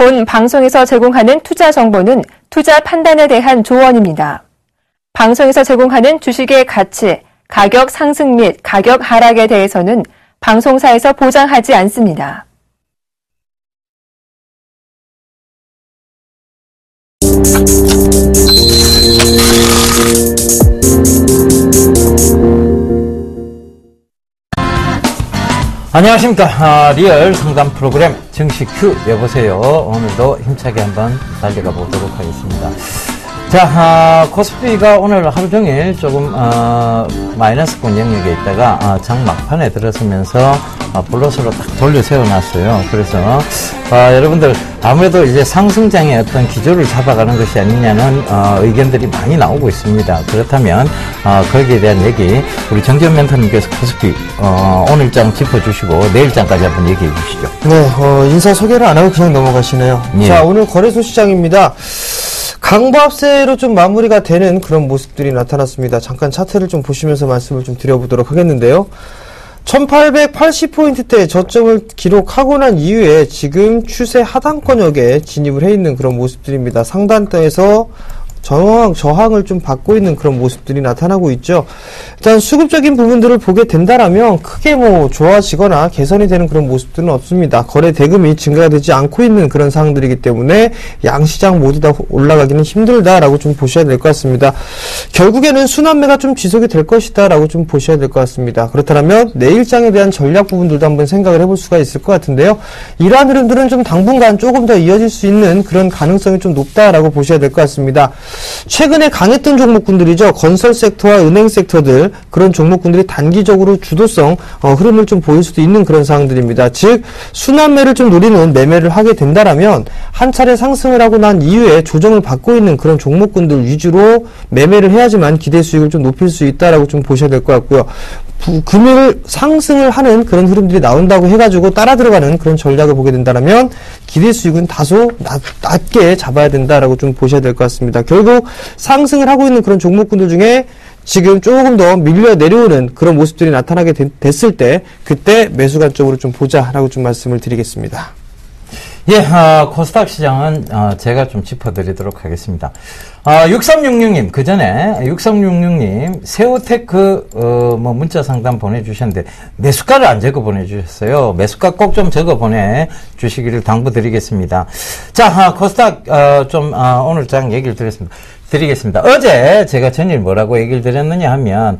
본 방송에서 제공하는 투자 정보는 투자 판단에 대한 조언입니다. 방송에서 제공하는 주식의 가치, 가격 상승 및 가격 하락에 대해서는 방송사에서 보장하지 않습니다. 안녕하십니까. 리얼 상담 프로그램 정식 큐 여보세요. 오늘도 힘차게 한번 달려가 보도록 하겠습니다. 자, 코스피가 오늘 하루 종일 조금 마이너스권 영역에 있다가 장 막판에 들어서면서 플러스로 딱 돌려 세워놨어요. 그래서 여러분들 아무래도 이제 상승장의 어떤 기조를 잡아가는 것이 아니냐는 의견들이 많이 나오고 있습니다. 그렇다면 거기에 대한 얘기 우리 정재훈 멘토님께서 코스피 오늘 장 짚어주시고 내일 장까지 한번 얘기해 주시죠. 네, 인사 소개를 안 하고 그냥 넘어가시네요. 예. 자, 오늘 거래소 시장입니다. 강보합세로 좀 마무리가 되는 그런 모습들이 나타났습니다. 잠깐 차트를 좀 보시면서 말씀을 좀 드려보도록 하겠는데요. 1880포인트대 저점을 기록하고 난 이후에 지금 추세 하단권역에 진입을 해 있는 그런 모습들입니다. 상단대에서 저항을 좀 받고 있는 그런 모습들이 나타나고 있죠. 일단 수급적인 부분들을 보게 된다라면 크게 좋아지거나 개선이 되는 그런 모습들은 없습니다. 거래 대금이 증가가 되지 않고 있는 그런 상황들이기 때문에 양시장 모두 다 올라가기는 힘들다라고 좀 보셔야 될 것 같습니다. 결국에는 순환매가 좀 지속이 될 것이다라고 좀 보셔야 될 것 같습니다. 그렇다면 내일장에 대한 전략 부분들도 한번 생각을 해볼 수가 있을 것 같은데요. 이러한 흐름들은 좀 당분간 조금 더 이어질 수 있는 그런 가능성이 좀 높다라고 보셔야 될 것 같습니다. 최근에 강했던 종목군들이죠. 건설 섹터와 은행 섹터들, 그런 종목군들이 단기적으로 주도성 흐름을 좀 보일 수도 있는 그런 상황들입니다. 즉 순환매를 좀 노리는 매매를 하게 된다라면 한 차례 상승을 하고 난 이후에 조정을 받고 있는 그런 종목군들 위주로 매매를 해야지만 기대 수익을 좀 높일 수 있다라고 좀 보셔야 될 것 같고요. 금일 상승을 하는 그런 흐름들이 나온다고 해가지고 따라 들어가는 그런 전략을 보게 된다면 기대 수익은 다소 낮게 잡아야 된다라고 좀 보셔야 될 것 같습니다. 결국 상승을 하고 있는 그런 종목군들 중에 지금 조금 더 밀려 내려오는 그런 모습들이 나타나게 됐을 때 그때 매수 관점으로 좀 보자라고 좀 말씀을 드리겠습니다. 예, 코스닥 시장은 제가 좀 짚어드리도록 하겠습니다. 6366님, 그 전에 6366님 세우테크 문자 상담 보내주셨는데 매수가를 안 적어 보내주셨어요. 매수가 꼭 좀 적어 보내주시기를 당부드리겠습니다. 자, 코스닥 오늘 장 얘기를 드리겠습니다. 어제 제가 전일 뭐라고 얘기를 드렸느냐 하면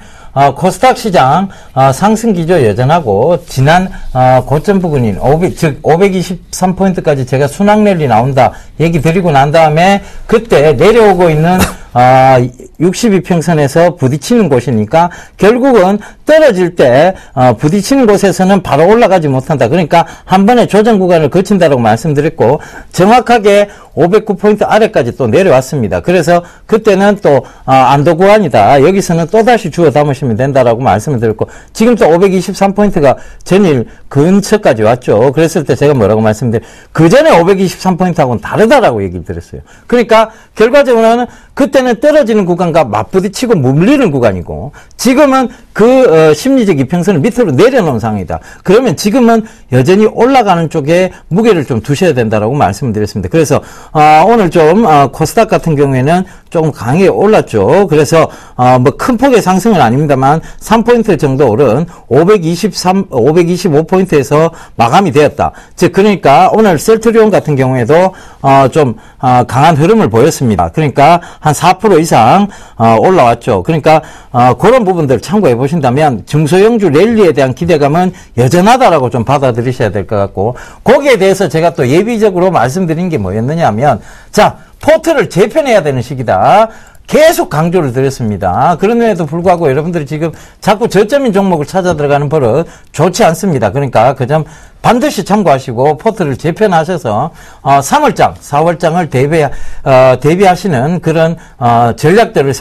코스닥 시장 상승 기조 여전하고 지난 고점 부근인 523포인트까지 제가 순항 랠리 나온다 얘기 드리고 난 다음에 그때 내려오고 있는 62평선에서 부딪히는 곳이니까 결국은 떨어질 때 부딪히는 곳에서는 바로 올라가지 못한다. 그러니까 한 번에 조정 구간을 거친다라고 말씀드렸고 정확하게 509포인트 아래까지 또 내려왔습니다. 그래서 그때는 또 안도 구간이다. 여기서는 또다시 주워 담으시면 된다라고 말씀을 드렸고 지금 또 523포인트가 전일 근처까지 왔죠. 그랬을 때 제가 뭐라고 그 전에 523포인트하고는 다르다라고 얘기를 드렸어요. 그러니까 결과적으로는 그때는 떨어지는 구간과 맞부딪히고 물리는 구간이고 지금은 그 심리적 이평선을 밑으로 내려놓은 상황이다. 그러면 지금은 여전히 올라가는 쪽에 무게를 좀 두셔야 된다라고 말씀을 드렸습니다. 그래서 오늘 좀 코스닥 같은 경우에는 조금 강하게 올랐죠. 그래서 큰 폭의 상승은 아닙니다만 3포인트 정도 오른 525포인트에서 마감이 되었다. 즉 그러니까 오늘 셀트리온 같은 경우에도 좀 강한 흐름을 보였습니다. 그러니까 한 4% 이상 올라왔죠. 그러니까 그런 부분들 참고해 보신다면 중소형주 랠리에 대한 기대감은 여전하다라고 좀 받아들이셔야 될 것 같고 거기에 대해서 제가 또 예비적으로 말씀드린 게 뭐였느냐 하면 자 포트를 재편해야 되는 시기다. 계속 강조를 드렸습니다. 그럼에도 불구하고 여러분들이 지금 자꾸 저점인 종목을 찾아 들어가는 버릇 좋지 않습니다. 그러니까 그 점 반드시 참고하시고 포트를 재편하셔서 3월장, 4월장을 대비하시는 그런 전략들을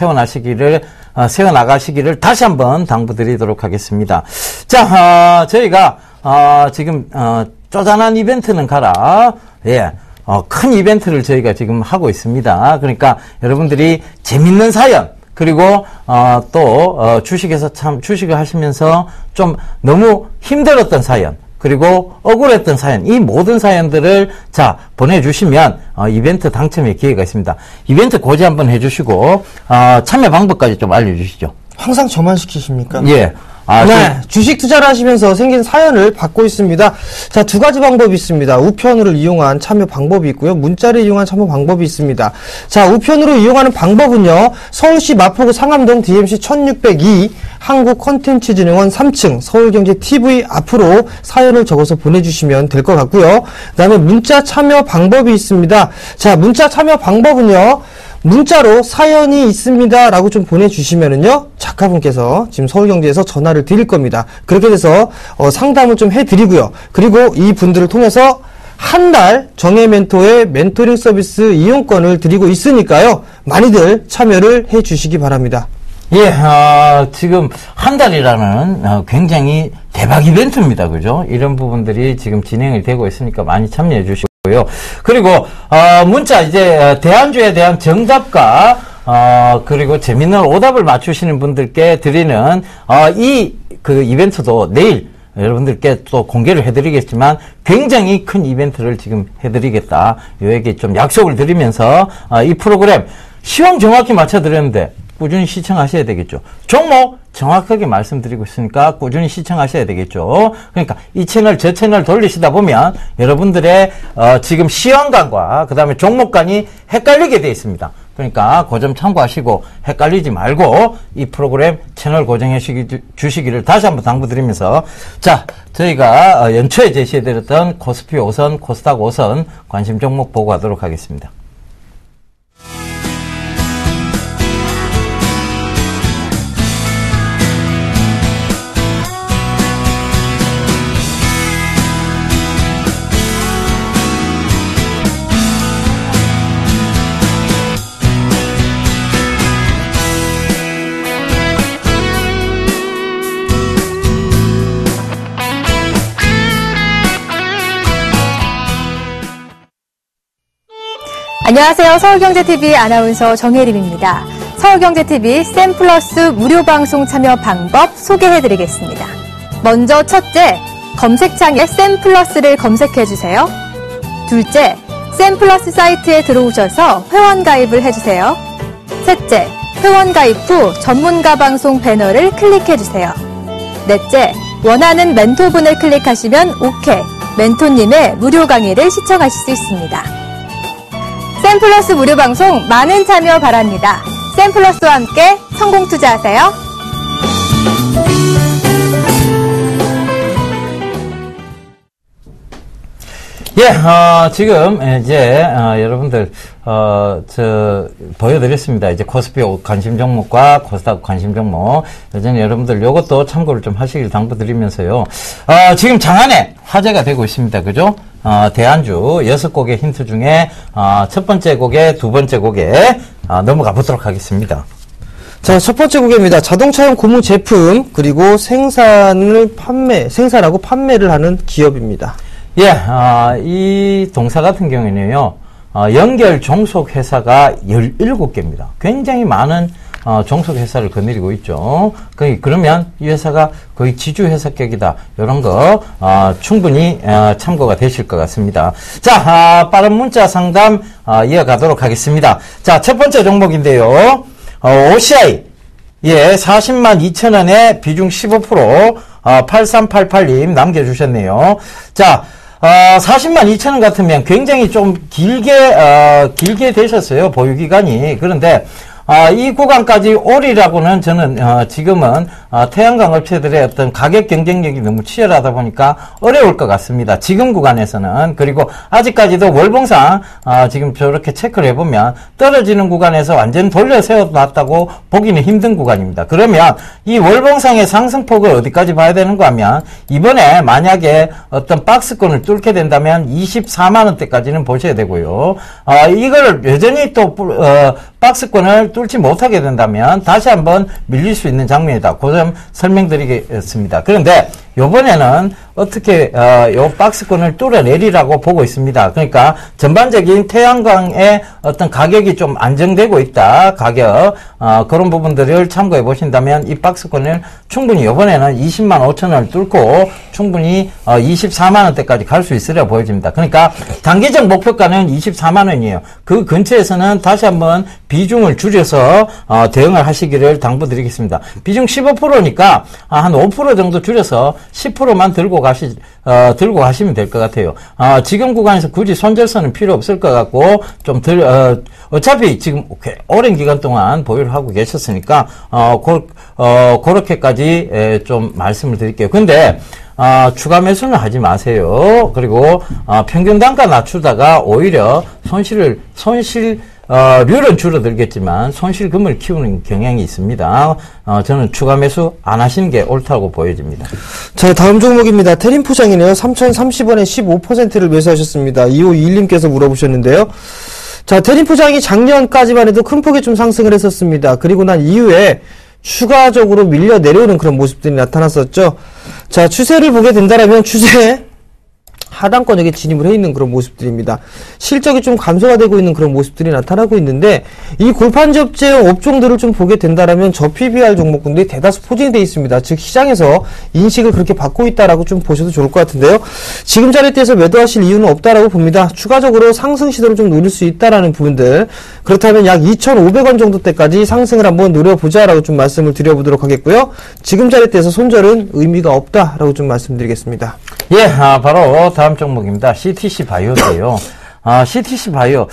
세워나가시기를 다시 한번 당부드리도록 하겠습니다. 자, 저희가 지금 쪼잔한 이벤트는 가라. 예. 큰 이벤트를 저희가 지금 하고 있습니다. 그러니까 여러분들이 재밌는 사연, 그리고 또 주식에서 참 주식을 하시면서 좀 너무 힘들었던 사연, 그리고 억울했던 사연, 이 모든 사연들을 자 보내주시면 이벤트 당첨의 기회가 있습니다. 이벤트 고지 한번 해주시고 참여 방법까지 좀 알려주시죠. 항상 저만 시키십니까? 예. 네, 주식 투자를 하시면서 생긴 사연을 받고 있습니다. 자, 두 가지 방법이 있습니다. 우편으로 이용한 참여 방법이 있고요. 문자를 이용한 참여 방법이 있습니다. 자, 우편으로 이용하는 방법은요. 서울시 마포구 상암동 DMC 1602 한국콘텐츠진흥원 3층 서울경제TV 앞으로 사연을 적어서 보내주시면 될 것 같고요. 그 다음에 문자 참여 방법이 있습니다. 자, 문자 참여 방법은요. 문자로 사연이 있습니다 라고 좀 보내주시면은요, 작가분께서 지금 서울경제에서 전화를 드릴 겁니다. 그렇게 돼서 상담을 좀 해드리고요. 그리고 이 분들을 통해서 한 달 정혜멘토의 멘토링 서비스 이용권을 드리고 있으니까요, 많이들 참여를 해주시기 바랍니다. 예, 지금 한 달이라는 굉장히 대박 이벤트입니다. 그죠? 이런 부분들이 지금 진행이 되고 있으니까 많이 참여해 주시고요. 그리고 문자 이제 대안주에 대한 정답과 그리고 재밌는 오답을 맞추시는 분들께 드리는 그 이벤트도 내일 여러분들께 또 공개를 해드리겠지만 굉장히 큰 이벤트를 지금 해드리겠다. 요에게 좀 약속을 드리면서 이 프로그램 시황 정확히 맞춰드렸는데 꾸준히 시청하셔야 되겠죠. 종목 정확하게 말씀드리고 있으니까 꾸준히 시청하셔야 되겠죠. 그러니까 이 채널 저 채널 돌리시다 보면 여러분들의 지금 시황관과 그 다음에 종목관이 헷갈리게 되어 있습니다. 그러니까 그 점 참고하시고 헷갈리지 말고 이 프로그램 채널 고정해 주시기를 다시 한번 당부드리면서, 자, 저희가 연초에 제시해드렸던 코스피 5선, 코스닥 5선 관심 종목 보고 가도록 하겠습니다. 안녕하세요. 서울경제TV 아나운서 정혜림입니다. 서울경제TV 쌤플러스 무료방송 참여 방법 소개해드리겠습니다. 먼저 첫째, 검색창에 쌤플러스를 검색해주세요. 둘째, 쌤플러스 사이트에 들어오셔서 회원가입을 해주세요. 셋째, 회원가입 후 전문가 방송 배너를 클릭해주세요. 넷째, 원하는 멘토분을 클릭하시면 OK, 멘토님의 무료 강의를 시청하실 수 있습니다. 쌤플러스 무료 방송 많은 참여 바랍니다. 쌤플러스와 함께 성공 투자하세요. 예, 지금 이제 여러분들 보여드렸습니다. 이제 코스피 관심 종목과 코스닥 관심 종목. 여전히 여러분들 요것도 참고를 좀 하시길 당부드리면서요. 지금 장안에 화제가 되고 있습니다. 그죠? 대안주 6곡의 힌트 중에 첫 번째 곡에 두 번째 곡에 넘어가 보도록 하겠습니다. 자, 첫 번째 곡입니다. 자동차용 고무 제품, 그리고 생산하고 판매를 하는 기업입니다. 예, 이 동사 같은 경우에는요, 연결 종속 회사가 17개입니다. 굉장히 많은 종속 회사를 거느리고 있죠. 그러면 이 회사가 거의 지주 회사격이다. 이런 거 충분히 참고가 되실 것 같습니다. 자, 빠른 문자 상담 이어가도록 하겠습니다. 자, 첫 번째 종목인데요. OCI. 예, 40만 2천 원에 비중 15% 8388님 남겨주셨네요. 자, 40만 2천 원 같으면 굉장히 좀 길게 되셨어요. 보유기간이. 그런데 이 구간까지 오리라고는 저는 지금은 태양광 업체들의 어떤 가격 경쟁력이 너무 치열하다 보니까 어려울 것 같습니다. 지금 구간에서는. 그리고 아직까지도 월봉상 지금 저렇게 체크를 해보면 떨어지는 구간에서 완전 돌려 세워놨다고 보기는 힘든 구간입니다. 그러면 이 월봉상의 상승폭을 어디까지 봐야 되는가 하면 이번에 만약에 어떤 박스권을 뚫게 된다면 24만 원대까지는 보셔야 되고요. 이걸 여전히 또 박스권을 뚫지 못하게 된다면 다시 한번 밀릴 수 있는 장면이다. 그 점 설명드리겠습니다. 그런데 요번에는 어떻게 요 박스권을 뚫어내리라고 보고 있습니다. 그러니까 전반적인 태양광의 어떤 가격이 좀 안정되고 있다. 가격 그런 부분들을 참고해 보신다면 이 박스권을 충분히 요번에는 20만 5천 원을 뚫고 충분히 24만 원대까지 갈 수 있으려 보여집니다. 그러니까 단기적 목표가는 24만 원이에요. 그 근처에서는 다시 한번 비중을 줄여서 대응을 하시기를 당부드리겠습니다. 비중 15%니까 한 5% 정도 줄여서 10%만 들고 가시면 될 것 같아요. 지금 구간에서 굳이 손절선은 필요 없을 것 같고, 어차피 지금 오랜 기간 동안 보유를 하고 계셨으니까, 그렇게까지 좀 말씀을 드릴게요. 근데, 추가 매수는 하지 마세요. 그리고, 평균 단가 낮추다가 오히려 률은 줄어들겠지만 손실금을 키우는 경향이 있습니다. 저는 추가 매수 안 하시는 게 옳다고 보여집니다. 자, 다음 종목입니다. 테린포장이네요. 3,030원에 15%를 매수하셨습니다. 2521님께서 물어보셨는데요. 자, 테린포장이 작년까지만 해도 큰 폭의 좀 상승을 했었습니다. 그리고 난 이후에 추가적으로 밀려 내려오는 그런 모습들이 나타났었죠. 자, 추세를 보게 된다면 추세 하단권역에 진입을 해 있는 그런 모습들입니다. 실적이 좀 감소가 되고 있는 그런 모습들이 나타나고 있는데, 이 골판 접재용 업종들을 좀 보게 된다라면 저 PBR 종목군들이 대다수 포진이 되어 있습니다. 즉 시장에서 인식을 그렇게 받고 있다라고 좀 보셔도 좋을 것 같은데요. 지금 자리대에서 매도하실 이유는 없다라고 봅니다. 추가적으로 상승 시도를 좀 노릴 수 있다라는 부분들, 그렇다면 약 2,500원 정도 때까지 상승을 한번 노려보자라고 좀 말씀을 드려보도록 하겠고요. 지금 자리대에서 손절은 의미가 없다라고 좀 말씀드리겠습니다. 예, 바로 다음 종목입니다. CTC 바이오인데요. CTC 바이오.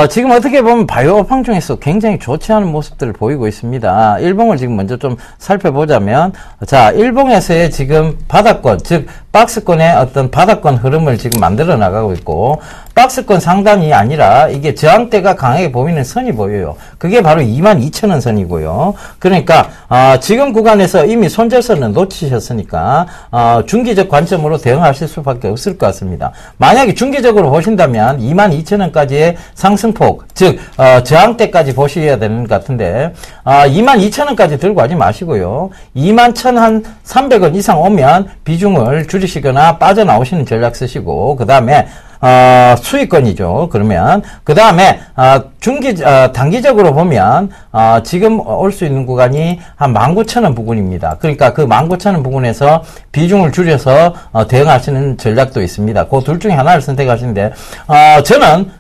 지금 어떻게 보면 바이오 업황 중에서 굉장히 좋지 않은 모습들을 보이고 있습니다. 일봉을 지금 먼저 좀 살펴보자면, 자, 일봉에서의 지금 바닥권, 즉, 박스권의 어떤 바닥권 흐름을 지금 만들어 나가고 있고, 박스권 상단이 아니라 이게 저항대가 강하게 보이는 선이 보여요. 그게 바로 22,000원 선이고요. 그러니까 지금 구간에서 이미 손절선을 놓치셨으니까 중기적 관점으로 대응하실 수밖에 없을 것 같습니다. 만약에 중기적으로 보신다면 22,000원까지의 상승폭, 즉 저항대까지 보셔야 되는 것 같은데 22,000원까지 들고 가지 마시고요. 21,300원 이상 오면 비중을 줄이시거나 빠져나오시는 전략 쓰시고, 그 다음에 수익권이죠. 그러면 그 다음에 단기적으로 보면 지금 올 수 있는 구간이 한 19,000원 부근입니다. 그러니까 그 19,000원 부근에서 비중을 줄여서 대응하시는 전략도 있습니다. 그 둘 중에 하나를 선택하시는데 저는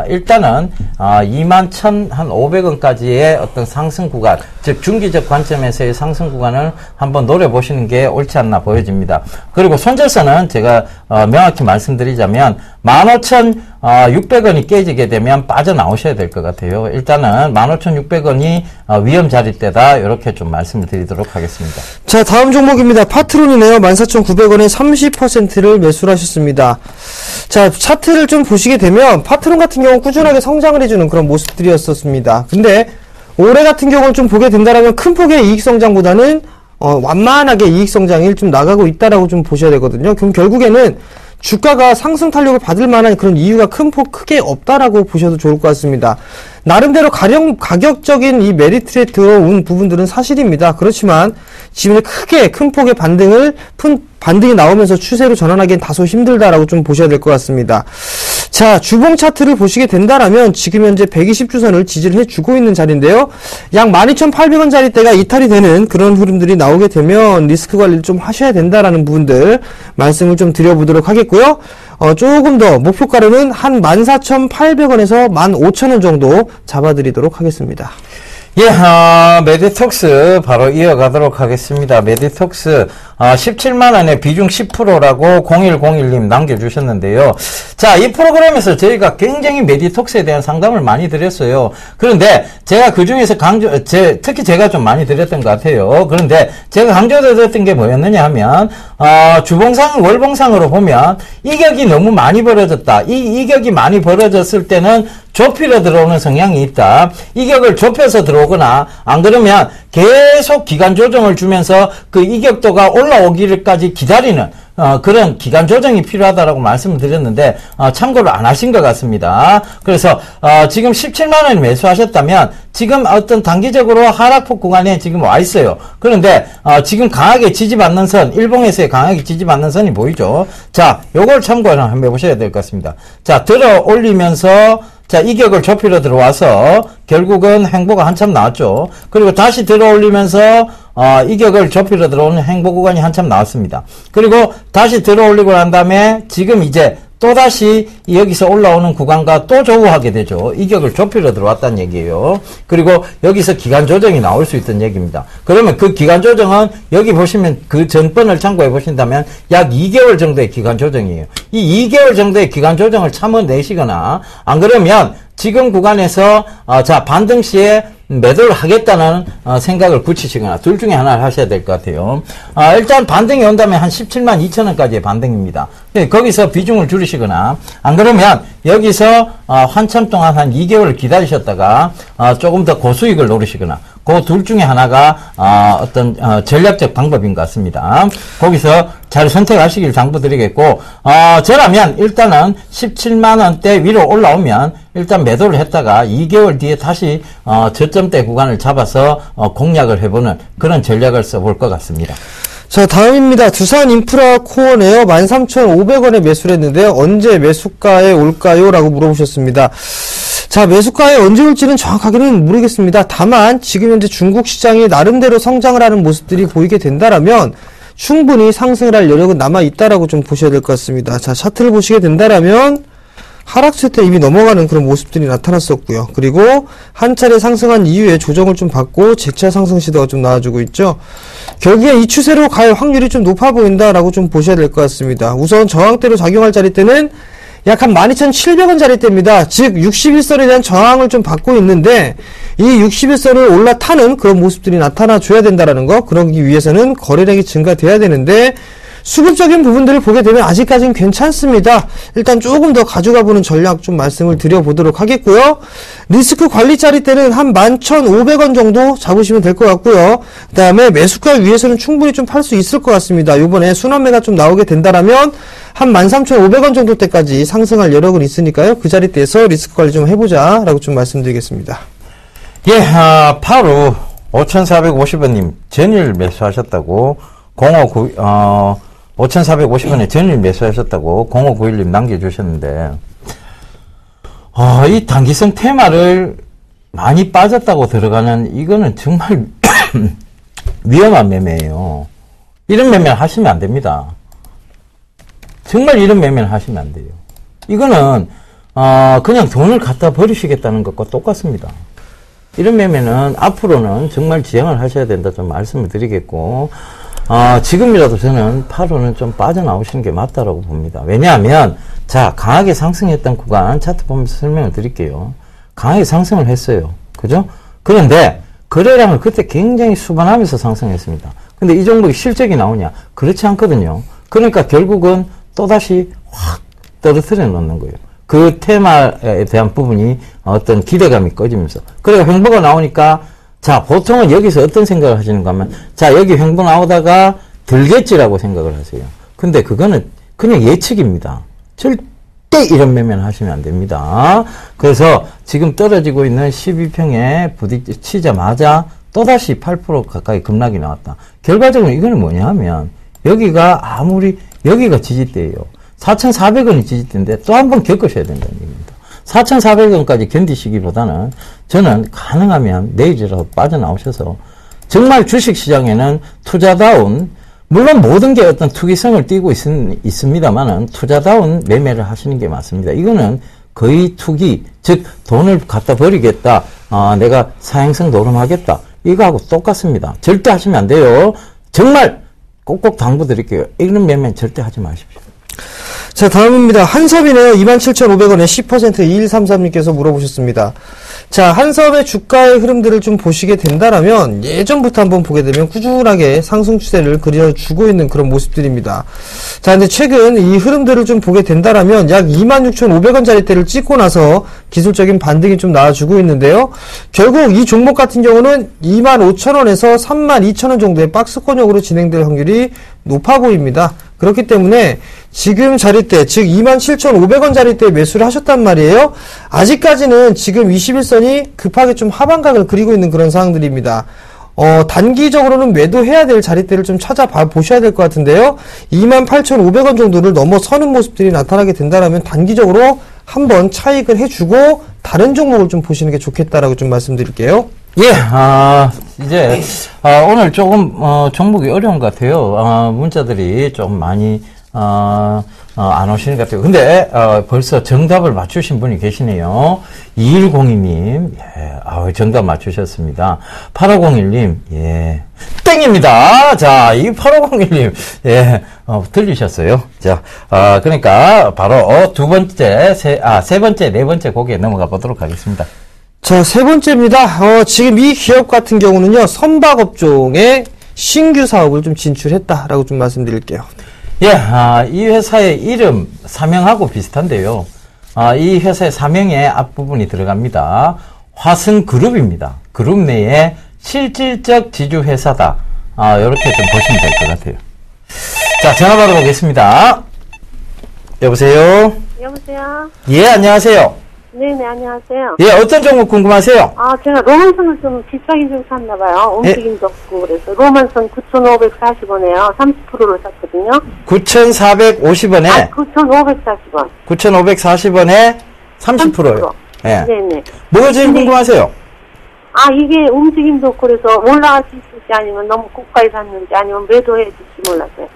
일단은 21,500원까지의 어떤 상승 구간, 즉 중기적 관점에서의 상승 구간을 한번 노려보시는 게 옳지 않나 보여집니다. 그리고 손절선은 제가 명확히 말씀드리자면 15,600원이 깨지게 되면 빠져나오셔야 될 것 같아요. 일단은 15,600원이 위험 자리대다, 이렇게 좀 말씀을 드리도록 하겠습니다. 자, 다음 종목입니다. 파트론이네요. 14,900원에 30%를 매수를 하셨습니다. 자, 차트를 좀 보시게 되면 파트론 같은 경우는 꾸준하게 성장을 해주는 그런 모습들이었었습니다. 근데 올해 같은 경우는 좀 보게 된다면 큰 폭의 이익 성장보다는 완만하게 이익 성장이 좀 나가고 있다라고 좀 보셔야 되거든요. 그럼 결국에는 주가가 상승 탄력을 받을 만한 그런 이유가 큰 폭 크게 없다라고 보셔도 좋을 것 같습니다. 나름대로 가격적인 이 메리트에 들어온 부분들은 사실입니다. 그렇지만 지금 크게 큰 폭의 반등이 나오면서 추세로 전환하기엔 다소 힘들다라고 좀 보셔야 될 것 같습니다. 자, 주봉 차트를 보시게 된다라면 지금 현재 120주선을 지지를 해주고 있는 자리인데요. 약 12,800원 자리대가 이탈이 되는 그런 흐름들이 나오게 되면 리스크 관리를 좀 하셔야 된다라는 부분들 말씀을 좀 드려보도록 하겠고요. 조금 더 목표가로는 한 14,800원에서 15,000원 정도 잡아드리도록 하겠습니다. 예, 메디톡스 바로 이어가도록 하겠습니다. 메디톡스 17만원에 비중 10%라고 0101님 남겨주셨는데요. 자, 이 프로그램에서 저희가 굉장히 메디톡스에 대한 상담을 많이 드렸어요. 그런데 제가 그 중에서 특히 제가 좀 많이 드렸던 것 같아요. 그런데 제가 강조드렸던 게 뭐였느냐 하면 주봉상, 월봉상으로 보면 이격이 너무 많이 벌어졌다. 이 이격이 많이 벌어졌을 때는 좁히려 들어오는 성향이 있다. 이격을 좁혀서 들어오거나 안 그러면 계속 기간 조정을 주면서 그 이격도가 올라오기까지 기다리는 그런 기간 조정이 필요하다라고 말씀을 드렸는데, 참고를 안 하신 것 같습니다. 그래서, 지금 17만원 매수하셨다면, 지금 어떤 단기적으로 하락폭 구간에 지금 와 있어요. 그런데, 지금 강하게 지지받는 선, 일봉에서의 강하게 지지받는 선이 보이죠. 자, 요걸 참고를 한번 해보셔야 될 것 같습니다. 자, 들어 올리면서, 자, 이격을 좁히러 들어와서 결국은 횡보가 한참 나왔죠. 그리고 다시 들어 올리면서 이격을 좁히러 들어오는 횡보 구간이 한참 나왔습니다. 그리고 다시 들어 올리고 난 다음에 지금 이제 또다시 여기서 올라오는 구간과 또 조우하게 되죠. 이격을 좁히러 들어왔다는 얘기예요. 그리고 여기서 기간 조정이 나올 수 있다는 얘기입니다. 그러면 그 기간 조정은 여기 보시면 그 전번을 참고해 보신다면 약 2개월 정도의 기간 조정이에요. 이 2개월 정도의 기간 조정을 참아내시거나 안 그러면 지금 구간에서 자 반등 시에 매도를 하겠다는 생각을 굳히시거나 둘 중에 하나를 하셔야 될 것 같아요. 일단 반등이 온다면 한 17만 2천 원까지의 반등입니다. 거기서 비중을 줄이시거나 안 그러면 여기서 한참 동안 한 2개월을 기다리셨다가 조금 더 고수익을 노리시거나 그 둘 중에 하나가 어떤 전략적 방법인 것 같습니다. 거기서 잘 선택하시길 당부드리겠고 저라면 일단은 17만 원대 위로 올라오면 일단 매도를 했다가 2개월 뒤에 다시 저점대 구간을 잡아서 공략을 해보는 그런 전략을 써볼 것 같습니다. 자, 다음입니다. 두산인프라코어네요. 13,500원에 매수를 했는데요. 언제 매수가에 올까요? 라고 물어보셨습니다. 자, 매수가에 언제 올지는 정확하게는 모르겠습니다. 다만 지금 현재 중국 시장이 나름대로 성장을 하는 모습들이 보이게 된다라면 충분히 상승을 할 여력은 남아있다라고 좀 보셔야 될 것 같습니다. 자, 차트를 보시게 된다라면 하락세 때 이미 넘어가는 그런 모습들이 나타났었고요. 그리고 한 차례 상승한 이후에 조정을 좀 받고 재차 상승 시도가 좀 나와주고 있죠. 결국에 이 추세로 갈 확률이 좀 높아 보인다라고 좀 보셔야 될 것 같습니다. 우선 저항대로 작용할 자리대는 약 한 12,700원 자리대입니다. 즉 61선에 대한 저항을 좀 받고 있는데 이 61선을 올라타는 그런 모습들이 나타나줘야 된다라는 거. 그러기 위해서는 거래량이 증가돼야 되는데 수급적인 부분들을 보게 되면 아직까지는 괜찮습니다. 일단 조금 더 가져가보는 전략 좀 말씀을 드려보도록 하겠고요. 리스크 관리 자리대는 한 11,500원 정도 잡으시면 될 것 같고요. 그 다음에 매수가 위에서는 충분히 좀 팔 수 있을 것 같습니다. 요번에 순환매가 좀 나오게 된다라면 한 13,500원 정도 때까지 상승할 여력은 있으니까요. 그 자리대에서 리스크 관리 좀 해보자 라고 좀 말씀드리겠습니다. 예, 바로 5,450원님 전일 매수하셨다고 5,450원에 전일 매수하셨다고 0591님 남겨주셨는데, 이 단기성 테마를 많이 빠졌다고 들어가는, 이거는 정말 위험한 매매예요. 이런 매매를 하시면 안 됩니다. 정말 이런 매매를 하시면 안 돼요. 이거는, 그냥 돈을 갖다 버리시겠다는 것과 똑같습니다. 이런 매매는 앞으로는 정말 지양을 하셔야 된다 좀 말씀을 드리겠고, 지금이라도 저는 8호는 좀 빠져나오시는 게 맞다라고 봅니다. 왜냐하면, 자, 강하게 상승했던 구간, 차트 보면서 설명을 드릴게요. 강하게 상승을 했어요. 그죠? 그런데, 거래량을 그때 굉장히 수반하면서 상승했습니다. 근데 이 종목이 실적이 나오냐? 그렇지 않거든요. 그러니까 결국은 또다시 확 떨어뜨려 놓는 거예요. 그 테마에 대한 부분이 어떤 기대감이 꺼지면서. 그래서 횡보가 나오니까, 자, 보통은 여기서 어떤 생각을 하시는가 하면, 자, 여기 횡보 나오다가 들겠지라고 생각을 하세요. 근데 그거는 그냥 예측입니다. 절대 이런 매매는 하시면 안 됩니다. 그래서 지금 떨어지고 있는 12평에 부딪히자마자 또다시 8% 가까이 급락이 나왔다. 결과적으로 이거는 뭐냐 하면, 여기가 지지대예요. 4,400원이 지지대인데 또 한 번 겪으셔야 된다는 얘기입니다. 4,400원까지 견디시기보다는 저는 가능하면 내일이라도 빠져나오셔서 정말 주식시장에는 투자다운, 물론 모든 게 어떤 투기성을 띠고 있습니다만은 투자다운 매매를 하시는 게 맞습니다. 이거는 거의 투기, 즉 돈을 갖다 버리겠다, 내가 사행성 노름하겠다, 이거하고 똑같습니다. 절대 하시면 안 돼요. 정말 꼭꼭 당부드릴게요. 이런 매매는 절대 하지 마십시오. 자, 다음입니다. 한섬이네요. 27,500원에 10% 2133님께서 물어보셨습니다. 자, 한섬의 주가의 흐름들을 좀 보시게 된다라면 예전부터 한번 보게 되면 꾸준하게 상승 추세를 그려주고 있는 그런 모습들입니다. 자, 근데 최근 이 흐름들을 좀 보게 된다라면 약 26,500원짜리대를 찍고 나서 기술적인 반등이 좀 나와주고 있는데요. 결국 이 종목 같은 경우는 25,000원에서 32,000원 정도의 박스권역으로 진행될 확률이 높아 보입니다. 그렇기 때문에 지금 자리대, 즉 27,500원 자리대에 매수를 하셨단 말이에요. 아직까지는 지금 21선이 급하게 좀 하방각을 그리고 있는 그런 상황들입니다. 단기적으로는 매도해야 될 자리대를 좀 찾아봐 보셔야 될 것 같은데요. 28,500원 정도를 넘어서는 모습들이 나타나게 된다면 단기적으로 한번 차익을 해주고 다른 종목을 좀 보시는 게 좋겠다라고 좀 말씀드릴게요. 예, 이제, 오늘 조금, 종목이 어려운 것 같아요. 문자들이 좀 많이, 안 오시는 것 같아요. 근데, 벌써 정답을 맞추신 분이 계시네요. 2102님, 예, 정답 맞추셨습니다. 8501님, 예, 땡입니다. 자, 이 8501님, 예, 틀리셨어요. 자, 그러니까, 바로 세 번째, 네 번째 곡에 넘어가 보도록 하겠습니다. 자, 세 번째입니다. 지금 이 기업 같은 경우는요, 선박업종에 신규 사업을 좀 진출했다라고 좀 말씀드릴게요. 예, 이 회사의 이름, 사명하고 비슷한데요. 이 회사의 사명의 앞부분이 들어갑니다. 화승그룹입니다. 그룹 내에 실질적 지주회사다. 이렇게 좀 보시면 될 것 같아요. 자, 전화 받아보겠습니다. 여보세요? 여보세요? 예, 안녕하세요. 네네, 안녕하세요. 예, 어떤 종목 궁금하세요? 제가 로만선을 좀 비싸게 좀 샀나봐요. 움직임도 없고, 그래서. 로만선 9,540원에요. 30%를 샀거든요. 9,450원에 9,540원. 9,540원에 30%요. 예. 네네. 뭐가 제일 궁금하세요? 이게 움직임도 없고, 그래서 올라갈 수 있을지 아니면 너무 고가에 샀는지 아니면 매도해야 될지 몰랐어요.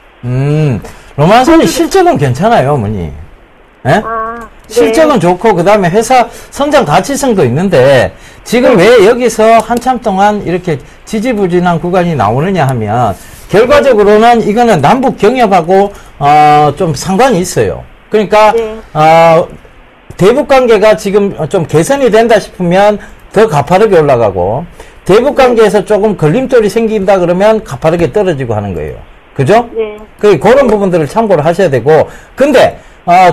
로만선이 실적은 괜찮아요, 어머니. 예? 네. 실적은 좋고 그다음에 회사 성장 가치성도 있는데 지금 왜 여기서 한참 동안 이렇게 지지부진한 구간이 나오느냐 하면 결과적으로는 이거는 남북 경협하고 좀 상관이 있어요. 그러니까 대북 관계가 지금 좀 개선이 된다 싶으면 더 가파르게 올라가고 대북 관계에서 조금 걸림돌이 생긴다 그러면 가파르게 떨어지고 하는 거예요. 그죠? 네. 그런 부분들을 참고를 하셔야 되고 근데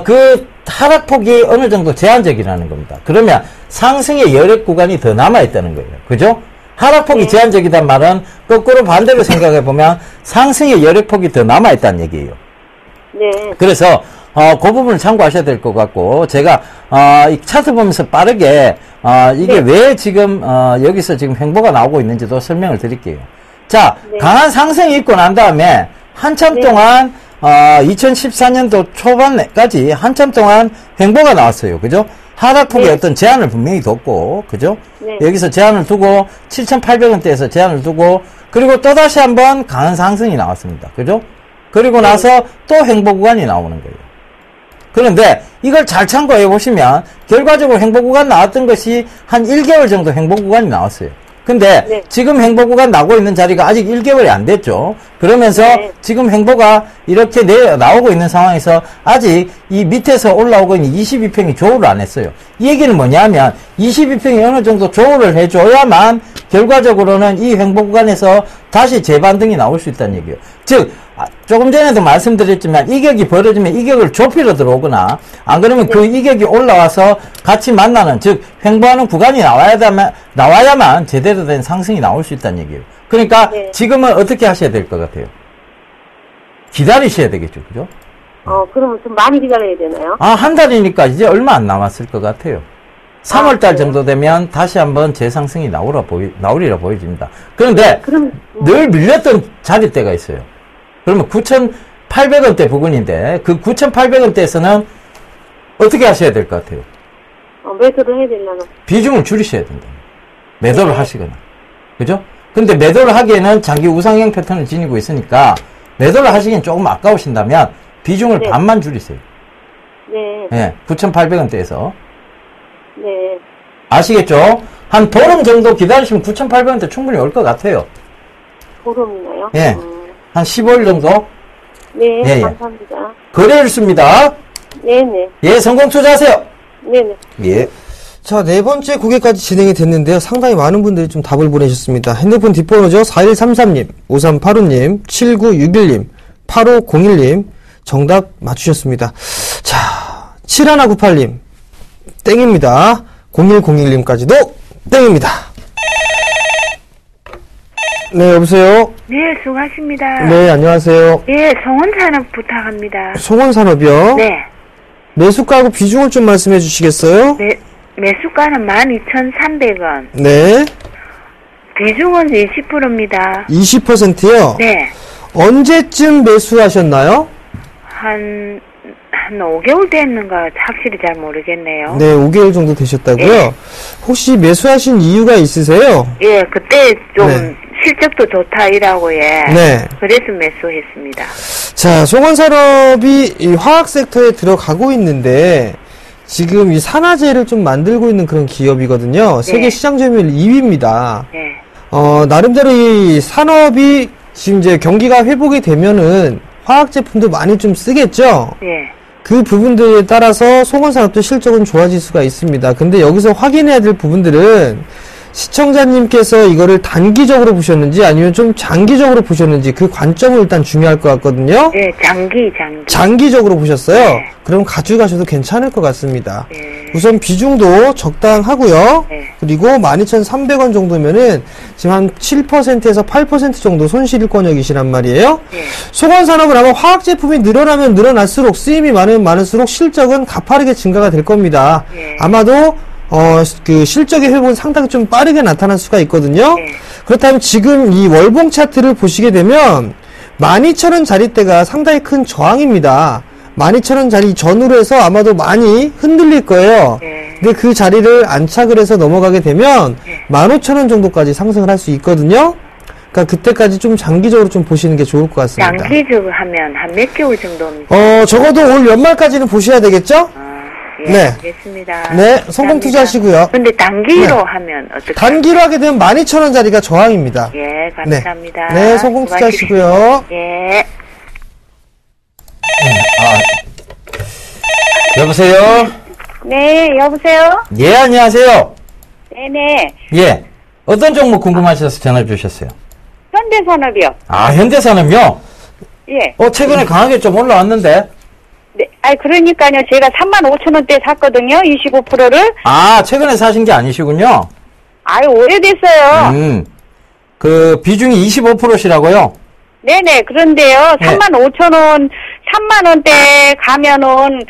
그 하락폭이 어느 정도 제한적이라는 겁니다. 그러면 상승의 여력 구간이 더 남아있다는 거예요. 그죠? 하락폭이 제한적이란 말은 거꾸로 반대로 생각해보면 상승의 여력폭이 더 남아있다는 얘기예요. 네. 그래서 그 부분을 참고하셔야 될 것 같고 제가 이 차트 보면서 빠르게 이게 왜 지금 여기서 지금 횡보가 나오고 있는지도 설명을 드릴게요. 자, 강한 상승이 있고 난 다음에 한참 동안 2014년도 초반까지 한참 동안 횡보가 나왔어요. 그죠? 하락폭의 어떤 제한을 분명히 뒀고, 그죠? 여기서 제한을 두고, 7,800원대에서 제한을 두고, 그리고 또다시 한번 강한 상승이 나왔습니다. 그죠? 그리고 나서 또 횡보 구간이 나오는 거예요. 그런데 이걸 잘 참고해 보시면, 결과적으로 횡보 구간 나왔던 것이 한 1개월 정도 횡보 구간이 나왔어요. 근데 지금 횡보 구간 나오고 있는 자리가 아직 1개월이 안 됐죠. 그러면서 지금 횡보가 이렇게 나오고 있는 상황에서 아직 이 밑에서 올라오고 있는 22평이 조우를 안 했어요. 이 얘기는 뭐냐면 22평이 어느 정도 조우를 해줘야만 결과적으로는 이 횡보 구간에서 다시 재반등이 나올 수 있다는 얘기예요. 즉 조금 전에도 말씀드렸지만 이격이 벌어지면 이격을 좁히러 들어오거나 안 그러면 그 이격이 올라와서 같이 만나는 즉 횡보하는 구간이 나와야만 제대로 된 상승이 나올 수 있다는 얘기예요. 그러니까 지금은 어떻게 하셔야 될 것 같아요? 기다리셔야 되겠죠, 그죠? 그러면 좀 많이 기다려야 되나요? 한 달이니까 이제 얼마 안 남았을 것 같아요. 3월달 정도 되면 다시 한번 재상승이 나오리라 보여집니다. 그런데 늘 밀렸던 자리대가 있어요. 그러면 9,800원대 부근인데 그 9,800원대에서는 어떻게 하셔야 될 것 같아요? 매도를 해야 되려나? 비중을 줄이셔야 된다. 매도를 하시거나. 그죠? 근데 매도를 하기에는 장기 우상향 패턴을 지니고 있으니까 매도를 하시기엔 조금 아까우신다면 비중을 반만 줄이세요. 네. 9,800원대에서. 네. 아시겠죠? 한 보름 정도 기다리시면 9,800원대 충분히 올 것 같아요. 보름이나요? 예. 한 15일 정도? 네, 감사합니다. 거래일수입니다. 네네. 예, 성공 투자하세요. 네네. 예. 자, 네 번째 고개까지 진행이 됐는데요. 상당히 많은 분들이 좀 답을 보내셨습니다. 핸드폰 뒷번호죠. 4133님, 5385님, 7961님, 8501님, 정답 맞추셨습니다. 자, 7198님, 땡입니다. 0101님까지도 땡입니다. 네, 여보세요? 네, 수고하십니다. 네, 안녕하세요. 예, 성원산업 부탁합니다. 송원산업이요? 네. 매수가하고 비중을 좀 말씀해 주시겠어요? 네, 매수가는 12,300원. 네. 비중은 20%입니다. 20%요? 네. 언제쯤 매수하셨나요? 한 5개월 됐는가 확실히 잘 모르겠네요. 네, 5개월 정도 되셨다고요? 예. 혹시 매수하신 이유가 있으세요? 예, 그때 좀 네. 실적도 좋다 이라고 예. 네. 그래서 매수했습니다. 자, 송원산업이 이 화학 섹터에 들어가고 있는데 지금 이 산화제를 좀 만들고 있는 그런 기업이거든요. 세계 시장 점유율 2위입니다. 네. 나름대로 이 산업이 지금 이제 경기가 회복이 되면은 화학 제품도 많이 좀 쓰겠죠? 예. 그 부분들에 따라서 송원산업도 실적은 좋아질 수가 있습니다. 근데 여기서 확인해야 될 부분들은 시청자님께서 이거를 단기적으로 보셨는지 아니면 좀 장기적으로 보셨는지 그 관점은 일단 중요할 것 같거든요. 예, 장기. 장기적으로 보셨어요? 네. 그럼 가져가셔도 괜찮을 것 같습니다. 예. 우선 비중도 적당하고요. 네. 그리고 12,300원 정도면은 지금 한 7%에서 8% 정도 손실권역이시란 말이에요. 예. 소관산업은 아마 화학 제품이 늘어나면 늘어날수록 쓰임이 많을수록 실적은 가파르게 증가가 될 겁니다. 예. 아마도 그 실적의 회복은 상당히 좀 빠르게 나타날 수가 있거든요. 예. 그렇다면 지금 이 월봉 차트를 보시게 되면 12,000원 자리대가 상당히 큰 저항입니다. 12,000원 자리 전후로 해서 아마도 많이 흔들릴 거예요. 예. 근데 그 자리를 안착을 해서 넘어가게 되면 15,000원 정도까지 상승을 할 수 있거든요. 그러니까 그때까지 좀 장기적으로 좀 보시는 게 좋을 것 같습니다. 장기적으로 하면 한 몇 개월 정도입니다. 적어도 올 연말까지는 보셔야 되겠죠? 예, 네. 알겠습니다. 네, 성공 투자하시고요. 근데 단기로 네. 하면 어떻게? 단기로 하게 되면 12,000원 자리가 저항입니다. 예, 감사합니다. 네, 성공 투자하시고요. 예. 여보세요? 네, 여보세요? 예, 안녕하세요. 네네. 예. 어떤 종목 궁금하셔서 전화 주셨어요? 현대산업이요. 아, 현대산업요? 예. 최근에 강하게 좀 올라왔는데? 네, 그러니까요. 제가 35,000원대 샀거든요. 25%를. 아, 최근에 사신 게 아니시군요? 오래됐어요. 그 비중이 25%시라고요? 네네. 그런데요. 네. 35,000원, 3만원대 가면은,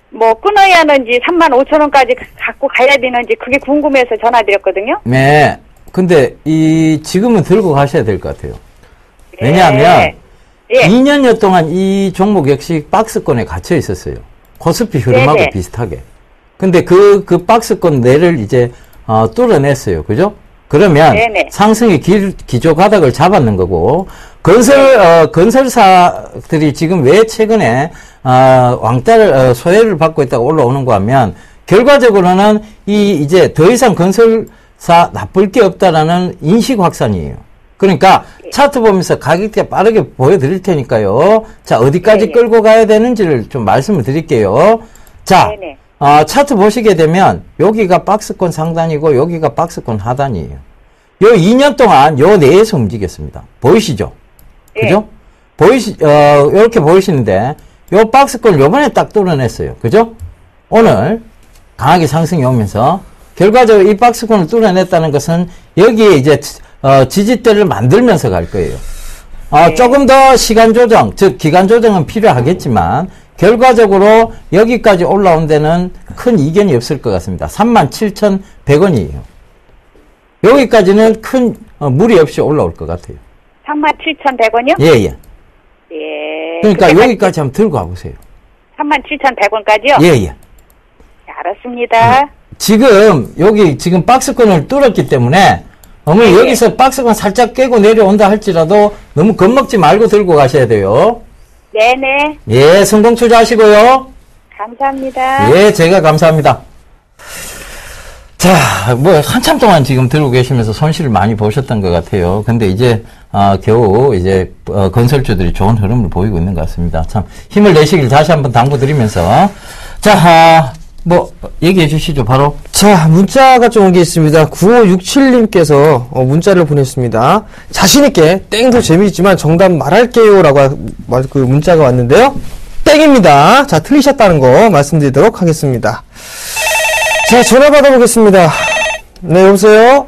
뭐, 끊어야 하는지, 35,000원까지 갖고 가야 되는지, 그게 궁금해서 전화드렸거든요. 네. 근데 지금은 들고 가셔야 될 것 같아요. 왜냐하면 예. 2년여 동안 이 종목 역시 박스권에 갇혀 있었어요. 코스피 흐름하고 네네. 비슷하게. 근데 그 박스권 내를 이제 뚫어냈어요. 그죠? 그러면 네네. 상승의 기조 가닥을 잡았는 거고, 건설사들이 지금 왜 최근에 왕따를 소외를 받고 있다고 올라오는가 하면, 결과적으로는 이제 더 이상 건설사 나쁠 게 없다라는 인식 확산이에요. 그러니까 차트 보면서 가격대 빠르게 보여드릴 테니까요. 자, 어디까지 네네. 끌고 가야 되는지를 좀 말씀을 드릴게요. 자, 네네. 차트 보시게 되면 여기가 박스권 상단이고 여기가 박스권 하단이에요. 요 2년 동안 요 내에서 움직였습니다. 보이시죠? 예. 그죠? 이렇게 보이시는데 요 박스권을 요번에 딱 뚫어냈어요. 그죠? 오늘 강하게 상승이 오면서 결과적으로 이 박스권을 뚫어냈다는 것은 여기에 이제 지지대를 만들면서 갈 거예요. 조금 더 시간 조정, 즉 기간 조정은 필요하겠지만 결과적으로 여기까지 올라온 데는 큰 이견이 없을 것 같습니다. 37,100원이에요. 여기까지는 큰 무리 없이 올라올 것 같아요. 37,100원이요? 예. 예. 그러니까 여기까지 한번 들고 와보세요. 37,100원까지요? 예. 네, 알았습니다. 지금 박스권을 뚫었기 때문에 어머니 여기서 박스권 살짝 깨고 내려온다 할지라도 너무 겁먹지 말고 들고 가셔야 돼요. 네네. 예, 성공 투자하시고요. 감사합니다. 예, 제가 감사합니다. 자, 한참 동안 지금 들고 계시면서 손실을 많이 보셨던 것 같아요. 근데 이제, 겨우 이제, 건설주들이 좋은 흐름을 보이고 있는 것 같습니다. 참, 힘을 내시길 다시 한번 당부드리면서. 자, 얘기해 주시죠, 바로. 자, 문자가 좀 온 게 있습니다. 9567님께서 문자를 보냈습니다. 자신있게 땡도 재미있지만 정답 말할게요라고 그 문자가 왔는데요. 땡입니다. 자, 틀리셨다는 거 말씀드리도록 하겠습니다. 자, 전화 받아보겠습니다. 네, 여보세요?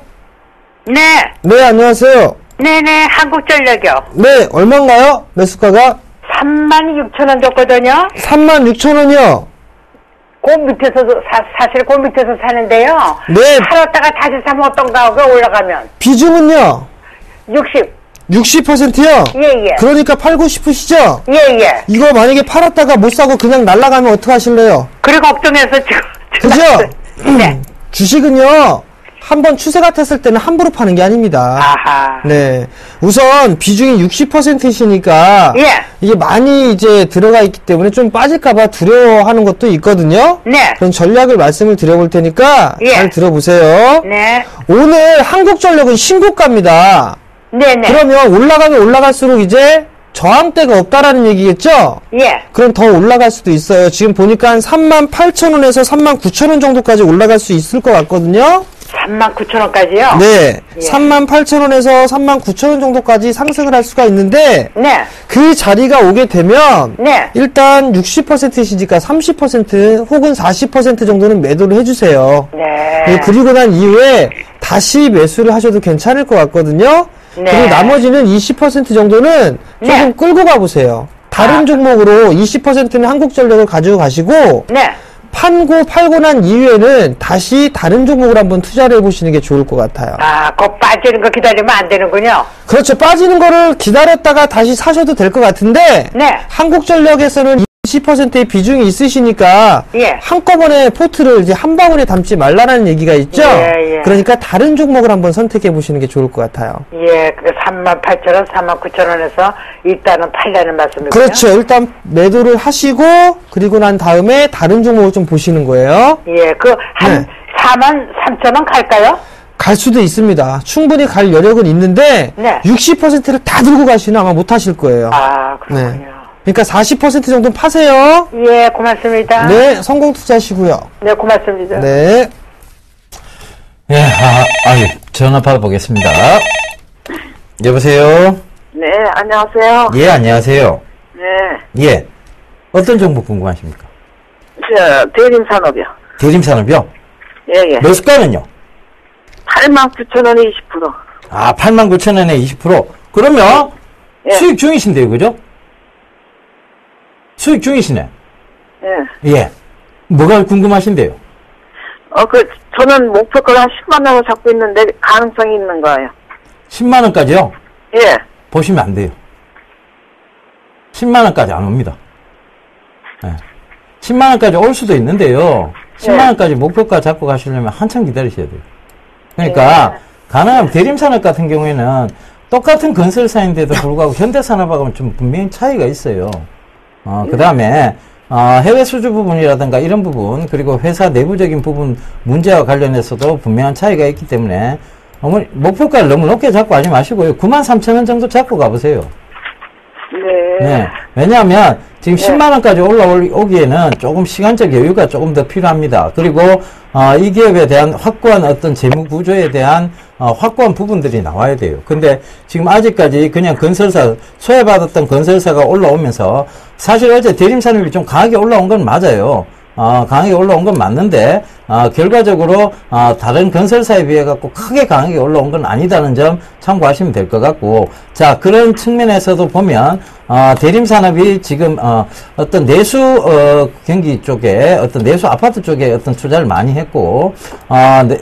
네. 네, 안녕하세요. 네네, 한국전력이요. 네, 얼마인가요? 매수가가? 36,000원 줬거든요. 36,000원이요. 그 밑에서도, 사실 그 밑에서 사는데요. 네. 팔았다가 다시 사면 어떤가 하고 올라가면. 비중은요? 60. 60%요? 예, 예. 그러니까 팔고 싶으시죠? 예, 예. 이거 만약에 팔았다가 못 사고 그냥 날아가면 어떡하실래요? 그래, 걱정해서 지금. 그죠? 네. 주식은요, 한번 추세 같았을 때는 함부로 파는 게 아닙니다. 아하. 네. 우선 비중이 60%이시니까 예. 이게 많이 이제 들어가 있기 때문에 좀 빠질까봐 두려워하는 것도 있거든요. 네. 그런 전략을 말씀을 드려볼 테니까 예. 잘 들어보세요. 네. 오늘 한국전력은 신고가입니다. 네네. 그러면 올라가면 올라갈수록 이제 저항대가 없다라는 얘기겠죠? 예. 그럼 더 올라갈 수도 있어요. 지금 보니까 한 38,000원에서 39,000원 정도까지 올라갈 수 있을 것 같거든요. 39,000원까지요? 네. 예. 38,000원에서 39,000원 정도까지 상승을 할 수가 있는데 네. 그 자리가 오게 되면 네. 일단 60%시니까 30% 혹은 40% 정도는 매도를 해주세요. 네. 네, 그리고 난 이후에 다시 매수를 하셔도 괜찮을 것 같거든요. 네. 그리고 나머지는 20% 정도는 조금 네. 끌고 가보세요. 다른 종목으로 20%는 한국전력을 가지고 가시고 네. 팔고 난 이후에는 다시 다른 종목을 한번 투자를 해보시는 게 좋을 것 같아요. 아, 그거 빠지는 거 기다리면 안 되는군요. 그렇죠. 빠지는 거를 기다렸다가 다시 사셔도 될 것 같은데 네. 한국전력에서는 20%의 비중이 있으시니까 예. 한꺼번에 포트를 이제 한 방울에 담지 말라는 얘기가 있죠. 예, 예. 그러니까 다른 종목을 한번 선택해 보시는 게 좋을 것 같아요. 예, 그 38,000원, 39,000원에서 일단은 팔라는 말씀이고요. 그렇죠. 일단 매도를 하시고 그리고 난 다음에 다른 종목을 좀 보시는 거예요. 예, 그 한 네. 43,000원 갈까요? 갈 수도 있습니다. 충분히 갈 여력은 있는데 네. 60%를 다 들고 가시는 아마 못 하실 거예요. 아, 그렇군요. 그러니까 40% 정도 파세요. 예, 고맙습니다. 네, 성공 투자하시고요. 네, 고맙습니다. 네. 예, 전화 받아보겠습니다. 여보세요? 네, 안녕하세요. 예, 안녕하세요. 네, 예. 어떤 정보 궁금하십니까? 대림산업이요. 대림산업이요? 예, 예. 매수가는요? 89,000원에 20%. 아, 89,000원에 20%? 그러면 예. 수익 중이신데요, 그죠? 수익 중이시네. 예. 예. 뭐가 궁금하신데요? 저는 목표가를 한 10만 원을 잡고 있는데 가능성이 있는 거예요. 10만 원까지요? 예. 보시면 안 돼요. 10만 원까지 안 옵니다. 예. 10만 원까지 올 수도 있는데요. 10만 원까지 목표가 잡고 가시려면 한참 기다리셔야 돼요. 그러니까 가능하면 대림산업 같은 경우에는 똑같은 건설사인데도 불구하고 현대산업하고는 좀 분명히 차이가 있어요. 그 다음에 해외 수주 부분이라든가 이런 부분, 그리고 회사 내부적인 부분 문제와 관련해서도 분명한 차이가 있기 때문에 목표가를 너무 높게 잡고 하지 마시고요. 93,000원 정도 잡고 가보세요. 네. 네. 왜냐하면 지금 10만 원까지 올라오기에는 조금 시간적 여유가 조금 더 필요합니다. 그리고 이 기업에 대한 확고한 어떤 재무 구조에 대한 확고한 부분들이 나와야 돼요. 근데 지금 아직까지 그냥 건설사, 소외받았던 건설사가 올라오면서 사실 어제 대림산업이 좀 강하게 올라온 건 맞아요. 강하게 올라온 건 맞는데, 결과적으로, 다른 건설사에 비해 갖고 크게 강하게 올라온 건 아니다는 점 참고하시면 될 것 같고, 자, 그런 측면에서도 보면, 대림산업이 지금, 어떤 내수, 경기 쪽에, 어떤 내수 아파트 쪽에 어떤 투자를 많이 했고,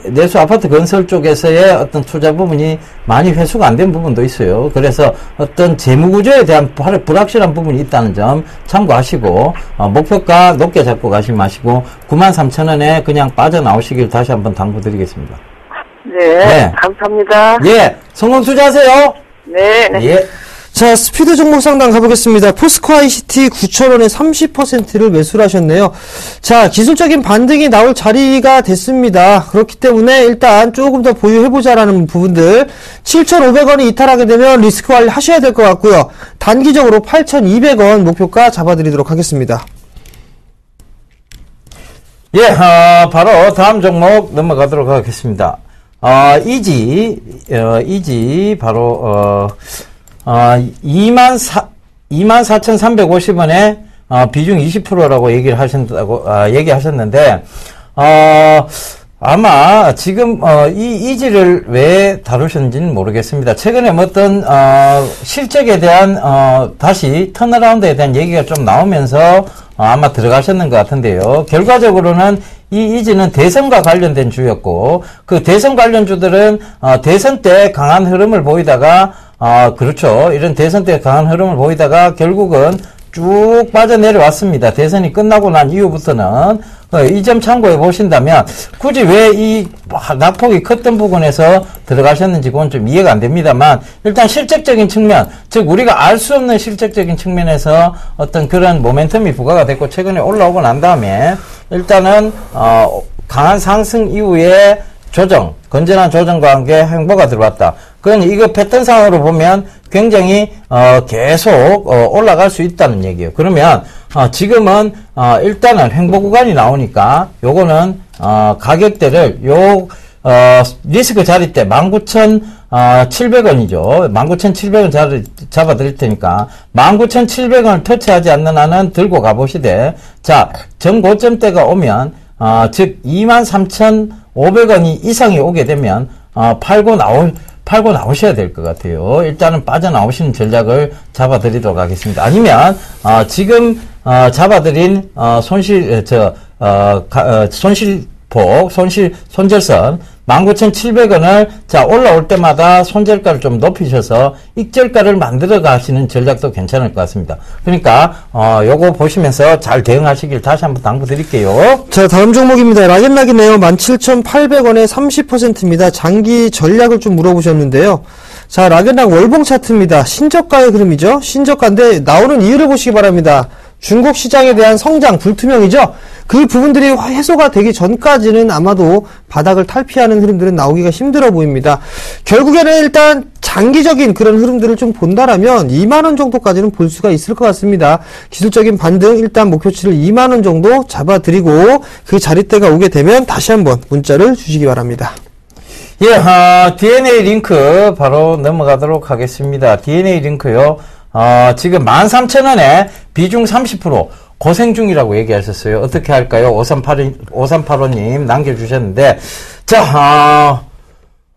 내수 아파트 건설 쪽에서의 어떤 투자 부분이 많이 회수가 안 된 부분도 있어요. 그래서 어떤 재무구조에 대한 불확실한 부분이 있다는 점 참고하시고, 목표가 높게 잡고 가시면 마시고 93,000원에 그냥 빠져나오시길 다시 한번 당부드리겠습니다. 네. 감사합니다. 예, 성공 투자하세요. 네. 네. 예. 자, 스피드 종목 상담 가보겠습니다. 포스코 ICT 9,000원에 30%를 매수를 하셨네요. 자, 기술적인 반등이 나올 자리가 됐습니다. 그렇기 때문에 일단 조금 더 보유해보자라는 부분들. 7,500원이 이탈하게 되면 리스크 관리 하셔야 될 것 같고요. 단기적으로 8,200원 목표가 잡아드리도록 하겠습니다. 예, 바로 다음 종목 넘어가도록 하겠습니다. 이지, 바로, 24,350원에, 비중 20%라고 얘기하셨는데, 아마 지금 이 이지를 왜 다루셨는지는 모르겠습니다. 최근에 어떤 실적에 대한 다시 턴어라운드에 대한 얘기가 좀 나오면서 아마 들어가셨는 것 같은데요. 결과적으로는 이 이지는 대선과 관련된 주였고 그 대선 관련주들은 대선 때 강한 흐름을 보이다가 그렇죠. 이런 대선 때 강한 흐름을 보이다가 결국은 쭉 빠져내려왔습니다. 대선이 끝나고 난 이후부터는 이 점 참고해 보신다면 굳이 왜 이 낙폭이 컸던 부분에서 들어가셨는지 그건 좀 이해가 안 됩니다만 일단 실적적인 측면, 즉 우리가 알 수 없는 실적적인 측면에서 어떤 그런 모멘텀이 부과가 됐고 최근에 올라오고 난 다음에 일단은 강한 상승 이후에 조정, 건전한 조정과 함께 횡보가 들어왔다. 그건 이거 패턴상으로 보면 굉장히 계속 올라갈 수 있다는 얘기예요. 그러면 지금은 일단은 횡보 구간이 나오니까 요거는 가격대를 리스크 자리대 19,700원이죠. 19,700원 자리 잡아드릴 테니까 19,700원을 터치하지 않는 한은 들고 가보시되 자 정고점대가 오면 즉 23,500원이 이상이 오게 되면 팔고 나오셔야 될 것 같아요. 일단은 빠져나오시는 전략을 잡아드리도록 하겠습니다. 아니면 지금 잡아드린 손절선 19,700원을 자 올라올 때마다 손절가를 좀 높이셔서 익절가를 만들어 가시는 전략도 괜찮을 것 같습니다. 그러니까 요거 보시면서 잘 대응하시길 다시 한번 당부드릴게요. 자, 다음 종목입니다. 락앤락이네요. 17,800원에 30%입니다. 장기 전략을 좀 물어보셨는데요. 자, 락앤락 월봉 차트입니다. 신저가의 흐름이죠. 신저가인데 나오는 이유를 보시기 바랍니다. 중국 시장에 대한 성장 불투명이죠. 그 부분들이 해소가 되기 전까지는 아마도 바닥을 탈피하는 흐름들은 나오기가 힘들어 보입니다. 결국에는 일단 장기적인 그런 흐름들을 좀 본다라면 2만원 정도까지는 볼 수가 있을 것 같습니다. 기술적인 반등 일단 목표치를 2만원 정도 잡아드리고 그 자리대가 오게 되면 다시 한번 문자를 주시기 바랍니다. 예, DNA 링크 바로 넘어가도록 하겠습니다. DNA 링크요. 지금 13,000원에 비중 30% 고생 중이라고 얘기하셨어요. 어떻게 할까요? 5385님 남겨주셨는데, 자,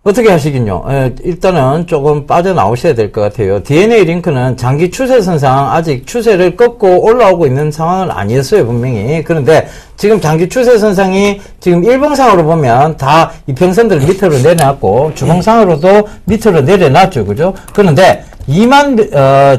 어떻게 하시긴요? 일단은 조금 빠져나오셔야 될 것 같아요. DNA 링크는 장기 추세선상 아직 추세를 꺾고 올라오고 있는 상황은 아니었어요, 분명히. 그런데 지금 장기 추세선상이 지금 일봉상으로 보면 다 이평선들을 밑으로 내려놨고, 주봉상으로도 밑으로 내려놨죠, 그죠? 그런데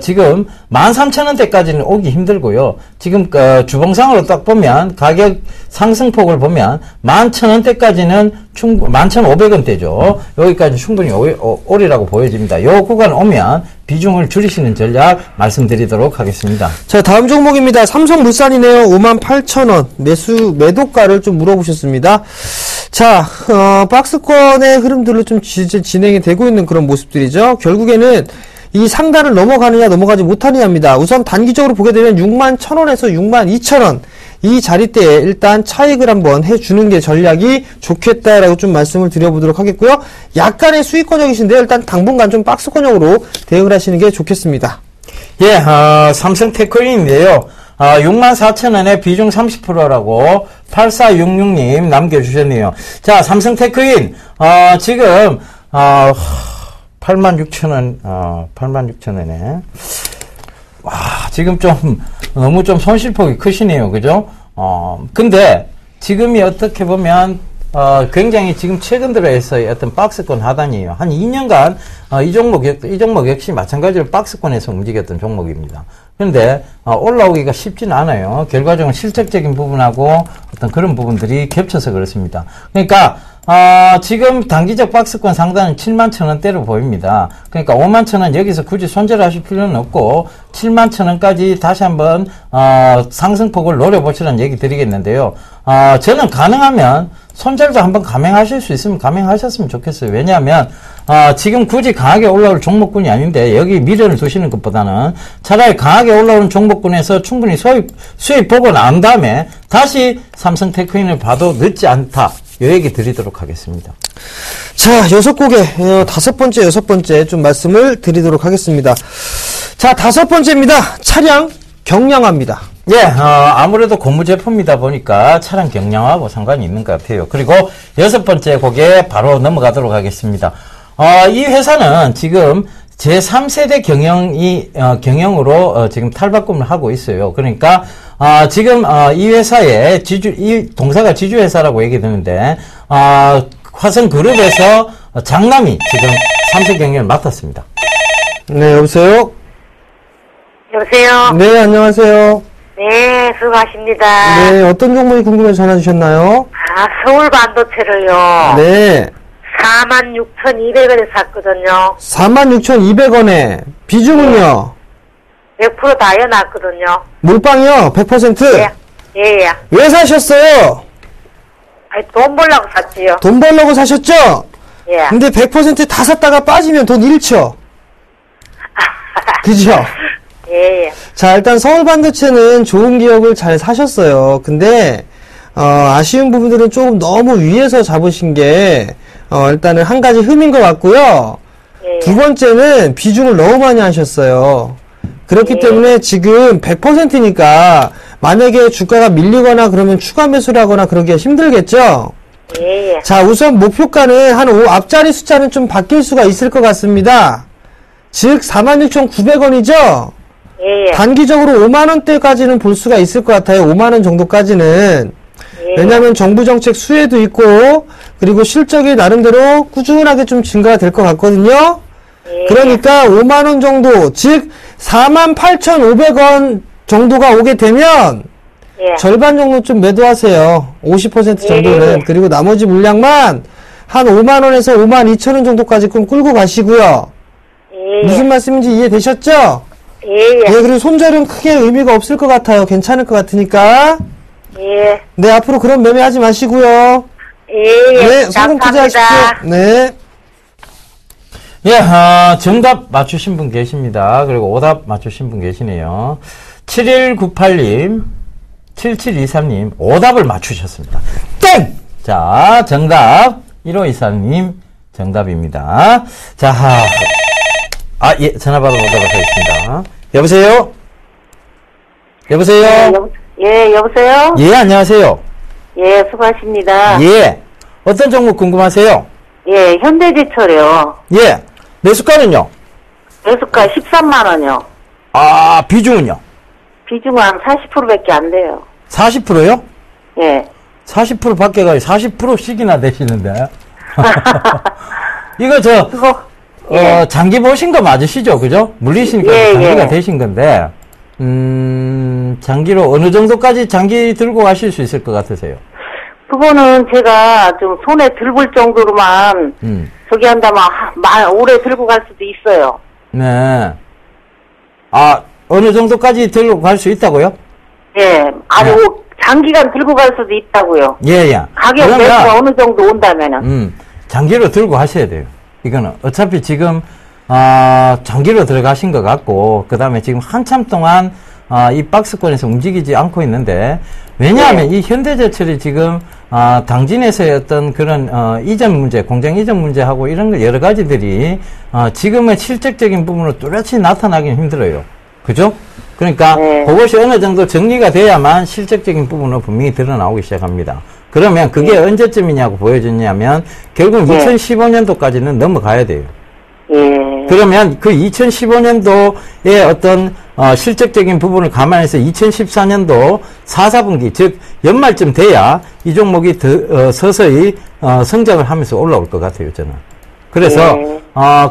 지금 13,000원대까지는 오기 힘들고요. 지금 주봉상으로 딱 보면 가격 상승폭을 보면 11,000원대까지는 11,500원대죠. 여기까지 충분히 오리라고 보여집니다. 요 구간 오면 비중을 줄이시는 전략 말씀드리도록 하겠습니다. 자, 다음 종목입니다. 삼성물산이네요. 58,000원 매도가를 좀 물어보셨습니다. 자, 박스권의 흐름들로 좀 진행이 되고 있는 그런 모습들이죠. 결국에는 이 상단을 넘어가느냐 넘어가지 못하느냐입니다. 우선 단기적으로 보게 되면 61,000원에서 62,000원 이 자리대에 일단 차익을 한번 해주는 게 전략이 좋겠다라고 좀 말씀을 드려보도록 하겠고요. 약간의 수익권역이신데요. 일단 당분간 좀 박스권역으로 대응을 하시는 게 좋겠습니다. 예, 삼성테크인인데요. 64,000원에 비중 30%라고 8466님 남겨주셨네요. 자, 삼성테크인 지금 86,000원, 86,000원에. 와, 지금 너무 손실폭이 크시네요. 그죠? 근데, 지금이 어떻게 보면, 굉장히 지금 최근 들어서의 어떤 박스권 하단이에요. 한 2년간, 이 종목 역시 마찬가지로 박스권에서 움직였던 종목입니다. 그런데, 올라오기가 쉽지는 않아요. 결과적으로 실적적인 부분하고 어떤 그런 부분들이 겹쳐서 그렇습니다. 그러니까, 지금 단기적 박스권 상단은 71,000원대로 보입니다. 그러니까 51,000원 여기서 굳이 손절하실 필요는 없고 71,000원까지 다시 한번 상승폭을 노려보시라는 얘기 드리겠는데요. 저는 가능하면 손절도 한번 감행하실 수 있으면 감행하셨으면 좋겠어요. 왜냐하면 지금 굳이 강하게 올라올 종목군이 아닌데 여기 미련을 두시는 것보다는 차라리 강하게 올라오는 종목군에서 충분히 수익 보고 난 다음에 다시 삼성테크인을 봐도 늦지 않다. 요 얘기 드리도록 하겠습니다. 자, 6곡에 5번째, 6번째 좀 말씀을 드리도록 하겠습니다. 자, 5번째입니다. 차량 경량화입니다. 예, 아무래도 고무 제품이다 보니까 차량 경량하고 상관이 있는 것 같아요. 그리고 6번째 곡에 바로 넘어가도록 하겠습니다. 이 회사는 지금 제3세대 경영으로 지금 탈바꿈을 하고 있어요. 그러니까, 지금, 이 회사의 이 동사가 지주회사라고 얘기되는데, 화성그룹에서 장남이 지금 3세 경영을 맡았습니다. 네, 여보세요? 여보세요? 네, 안녕하세요. 네, 수고하십니다. 네, 어떤 종목이 궁금해서 전화 주셨나요? 서울 반도체를요. 네. 46,200원에 샀거든요. 46,200원에 비중은요? 100% 다 해놨거든요. 물방이요? 100%? 예. 예. 왜 사셨어요? 아니, 돈 벌려고 샀지요. 돈 벌려고 사셨죠? 예. 근데 100%다 샀다가 빠지면 돈 잃죠? 그죠? 예. 자, 일단 서울반도체는 좋은 기업을 잘 사셨어요. 근데, 아쉬운 부분들은 조금 너무 위에서 잡으신 게, 일단은 한 가지 흠인 것 같고요. 예. 두 번째는 비중을 너무 많이 하셨어요. 그렇기 때문에 지금 100%니까 만약에 주가가 밀리거나 그러면 추가 매수를 하거나 그러기가 힘들겠죠? 예. 자, 우선 목표가는 한 앞자리 숫자는 좀 바뀔 수가 있을 것 같습니다. 즉, 46,900원이죠? 예. 단기적으로 5만원대까지는 볼 수가 있을 것 같아요. 5만원 정도까지는. 예. 왜냐하면 정부 정책 수혜도 있고, 그리고 실적이 나름대로 꾸준하게 좀 증가가 될 것 같거든요. 예. 그러니까 5만원 정도, 즉 48,500원 정도가 오게 되면 예. 절반 정도 좀 매도하세요. 50% 정도는. 예. 그리고 나머지 물량만 한 5만원에서 52,000원 정도까지 좀 끌고 가시고요. 예. 무슨 말씀인지 이해되셨죠? 예. 네, 그리고 손절은 크게 의미가 없을 것 같아요. 괜찮을 것 같으니까. 예. 네, 앞으로 그런 매매하지 마시고요. 예. 네, 성공 감사합니다. 투자하십시오. 네. 예, 정답 맞추신 분 계십니다. 그리고 오답 맞추신 분 계시네요. 7198님, 7723님, 오답을 맞추셨습니다. 땡! 자, 정답, 1524님, 정답입니다. 자, 예, 전화 받아보도록 하겠습니다. 여보세요? 여보세요? 예, 여보세요? 예, 안녕하세요. 예, 수고하십니다. 예, 어떤 종목 궁금하세요? 예, 현대제철이요. 예, 매수가는요? 매수가 13만원이요. 비중은요? 비중은 한 40%밖에 안 돼요. 40%요? 예. 40% 밖에가 40%씩이나 되시는데. 이거 그거, 장기 보신 거 맞으시죠? 그죠? 물리시니까 예, 장기가 예. 되신 건데, 장기로 어느 정도까지 장기 들고 가실 수 있을 것 같으세요? 그거는 제가 좀 손에 들볼 정도로만 저기 한다면 오래 들고 갈 수도 있어요. 네. 어느 정도까지 들고 갈 수 있다고요? 예. 아니, 네. 장기간 들고 갈 수도 있다고요. 예, 예. 가격 매수가 어느 정도 온다면은. 장기로 들고 하셔야 돼요. 이거는 어차피 지금 장기로 들어가신 것 같고, 그 다음에 지금 한참 동안 이 박스권에서 움직이지 않고 있는데, 왜냐하면 이 현대제철이 지금 당진에서의 어떤 그런 이전 문제, 공장 이전 문제하고 이런 거 여러 가지들이 지금의 실적적인 부분으로 뚜렷이 나타나기는 힘들어요. 그죠? 그러니까 그것이 어느 정도 정리가 돼야만 실적적인 부분은 분명히 드러나오기 시작합니다. 그러면 그게 언제쯤이냐고 보여줬냐면 결국 2015년도까지는 넘어가야 돼요. 그러면 그 2015년도의 어떤 실적적인 부분을 감안해서 2014년도 4, 4분기 즉 연말쯤 돼야 이 종목이 서서히 성장을 하면서 올라올 것 같아요. 저는. 그래서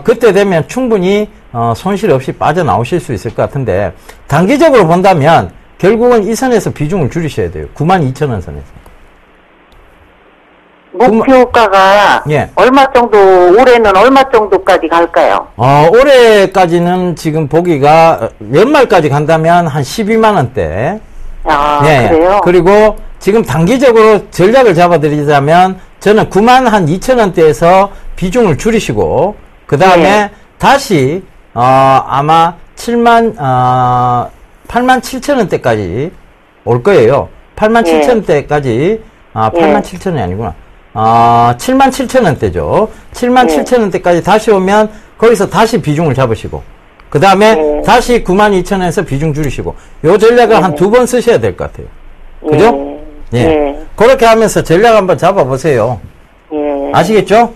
그때 되면 충분히 손실 없이 빠져나오실 수 있을 것 같은데 단기적으로 본다면 결국은 이 선에서 비중을 줄이셔야 돼요. 92,000원 선에서. 목표가가 예. 얼마 정도, 올해는 얼마 정도까지 갈까요? 올해까지는 지금 보기가 연말까지 간다면 한 12만원대. 예. 그래요? 그리고 지금 단기적으로 전략을 잡아드리자면 저는 92,000원대에서 비중을 줄이시고 그 다음에 다시 아마 87,000원대까지 올 거예요. 87,000원대까지 87,000원이 아니구나. 77,000원대죠. 77,000원대까지 다시 오면 거기서 다시 비중을 잡으시고 그 다음에 네. 다시 92,000원에서 비중 줄이시고 요 전략을 한 2번 쓰셔야 될 것 같아요. 그죠? 예. 예. 그렇게 하면서 전략 한번 잡아보세요. 예. 아시겠죠?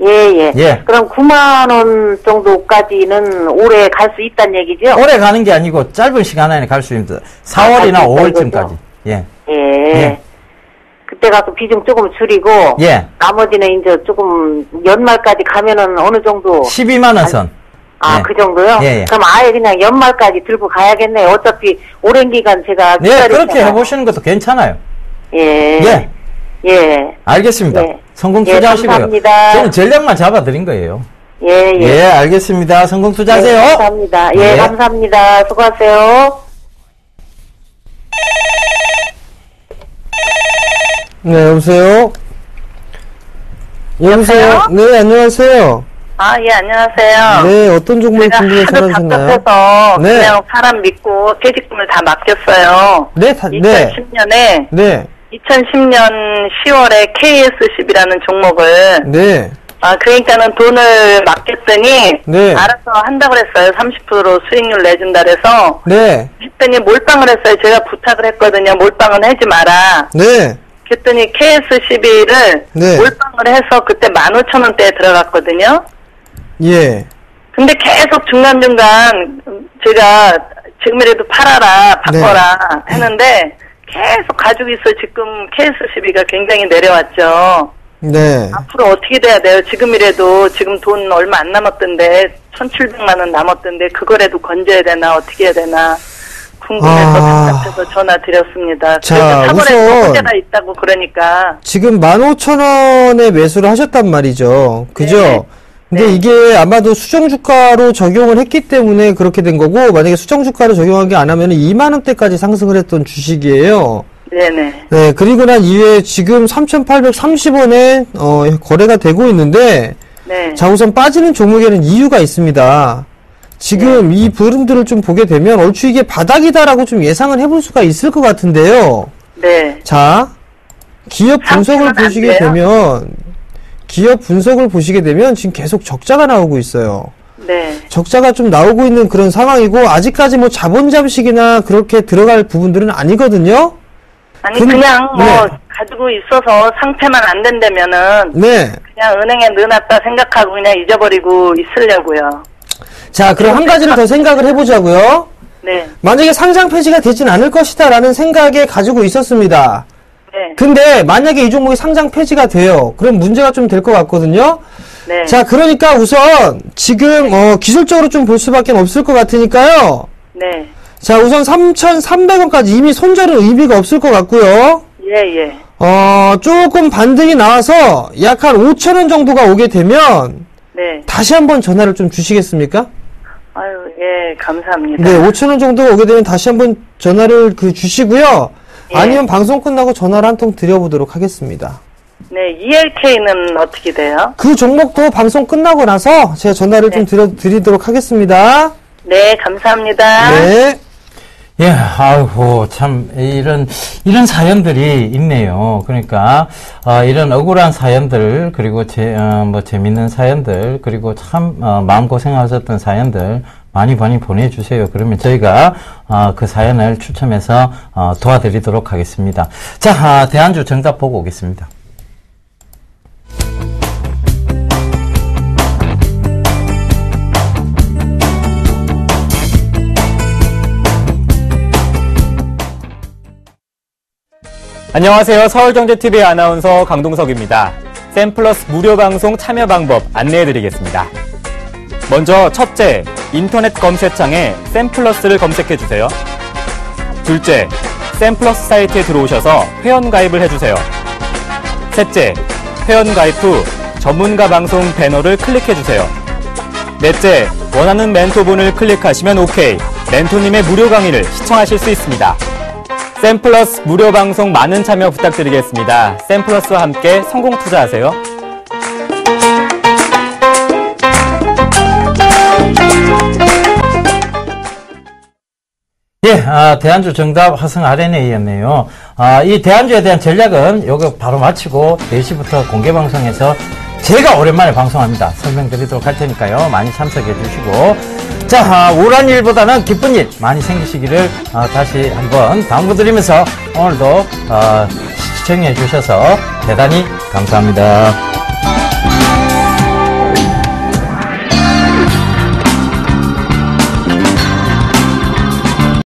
예. 예. 그럼 9만 원 정도까지는 올해 갈 수 있다는 얘기죠? 오래 가는 게 아니고 짧은 시간 안에 갈 수 있습니다. 4월이나 갈 수 있다 5월쯤까지. 이거죠? 예. 예. 예. 그때 가서 비중 조금 줄이고. 예. 나머지는 이제 조금 연말까지 가면은 어느 정도. 12만 원 선. 아, 예. 그 정도요? 예, 예. 그럼 아예 그냥 연말까지 들고 가야겠네요. 어차피 오랜 기간 제가. 네, 그렇게 기다렸잖아요. 해보시는 것도 괜찮아요. 예. 예. 예. 알겠습니다. 예. 성공 예, 투자하시고요. 감사합니다. 저는 전략만 잡아드린 거예요. 예. 예, 알겠습니다. 성공 투자하세요. 예, 감사합니다. 예, 예. 감사합니다. 수고하세요. 네, 여보세요? 여보세요? 네, 안녕하세요. 아, 예, 안녕하세요. 네, 어떤 종목이 제가 궁금해 하도 전화주셨나요? 답답해서 네. 그냥 사람 믿고 퇴직금을 다 맡겼어요. 네, 네. 2010년에 네, 2010년 10월에 KS10이라는 종목을 네, 그러니까는 돈을 맡겼더니 네. 알아서 한다고 그랬어요. 30% 수익률 내준다 그래서 네, 했더니 몰빵을 했어요. 제가 부탁을 했거든요. 몰빵은 하지 마라. 네, 그랬더니 KS11을 네. 몰빵을 해서 그때 15,000원대에 들어갔거든요. 예, 근데 계속 중간중간 제가 지금이라도 팔아라, 바꿔라 했는데 계속 가지고 있어. 지금 KS12가 굉장히 내려왔죠. 네. 앞으로 어떻게 돼야 돼요? 지금이라도 지금 돈 얼마 안 남았던데 1,700만 원 남았던데 그거라도 건져야 되나 어떻게 해야 되나 궁금해서 답답해서 전화 드렸습니다. 자, 그래서 3월에 우선 호재가 있다고 그러니까 지금 15,000원에 매수를 하셨단 말이죠. 그죠? 네. 근데 네. 이게 아마도 수정주가로 적용을 했기 때문에 그렇게 된 거고, 만약에 수정주가로 적용하기 안 하면 2만원대까지 상승을 했던 주식이에요. 네네. 네, 그리고 난 이후에 지금 3,830원에, 거래가 되고 있는데, 네. 자, 우선 빠지는 종목에는 이유가 있습니다. 지금 이 부분들을 좀 보게 되면 얼추 이게 바닥이다라고 좀 예상을 해볼 수가 있을 것 같은데요. 네. 자, 기업 분석을 상승은 안 보시게 돼요? 되면, 기업 분석을 보시게 되면 지금 계속 적자가 나오고 있어요. 네. 적자가 좀 나오고 있는 그런 상황이고, 아직까지 뭐 자본 잠식이나 그렇게 들어갈 부분들은 아니거든요. 아니 근데- 그냥 뭐 네. 가지고 있어서 상태만 안 된다면은 네. 그냥 은행에 넣어놨다 생각하고 그냥 잊어버리고 있으려고요. 자, 그럼 한 가지를 더 생각을 해보자고요. 네. 만약에 상장 폐지가 되진 않을 것이다라는 생각에 가지고 있었습니다. 네. 근데 만약에 이 종목이 상장 폐지가 돼요. 그럼 문제가 좀 될 것 같거든요. 네. 자, 그러니까 우선 지금 기술적으로 좀 볼 수밖에 없을 것 같으니까요. 네. 자, 우선 3,300원까지 이미 손절은 의미가 없을 것 같고요. 예, 예. 조금 반등이 나와서 약 한 5,000원 정도가 오게 되면 네. 다시 한번 전화를 좀 주시겠습니까? 아유, 예, 감사합니다. 네, 5,000원 정도가 오게 되면 다시 한번 전화를 주시고요. 예. 아니면 방송 끝나고 전화를 한 통 드려보도록 하겠습니다. 네, ELK는 어떻게 돼요? 그 종목도 방송 끝나고 나서 제가 전화를 좀 드리도록 하겠습니다. 네, 감사합니다. 네. 예, 아이고, 참, 이런 사연들이 있네요. 그러니까, 이런 억울한 사연들, 그리고 재밌는 사연들, 그리고 참, 마음고생하셨던 사연들, 많이 보내주세요. 그러면 저희가, 그 사연을 추첨해서, 도와드리도록 하겠습니다. 자, 대안주 정답 보고 오겠습니다. 안녕하세요. 서울경제TV 아나운서 강동석입니다. 샘플러스 무료 방송 참여 방법 안내해드리겠습니다. 먼저 첫째, 인터넷 검색창에 샘플러스를 검색해주세요. 둘째, 샘플러스 사이트에 들어오셔서 회원가입을 해주세요. 셋째, 회원가입 후 전문가 방송 배너를 클릭해주세요. 넷째, 원하는 멘토분을 클릭하시면 OK, 멘토님의 무료 강의를 시청하실 수 있습니다. 샘플러스 무료 방송 많은 참여 부탁드리겠습니다. 샘플러스와 함께 성공 투자하세요. 예, 대안주 정답 화성 RNA였네요. 이 대안주에 대한 전략은 요거 바로 마치고 4시부터 공개방송에서 제가 오랜만에 방송합니다. 설명드리도록 할 테니까요. 많이 참석해 주시고. 자, 우울한 일보다는 기쁜 일 많이 생기시기를 다시 한번 당부드리면서 오늘도 시청해 주셔서 대단히 감사합니다.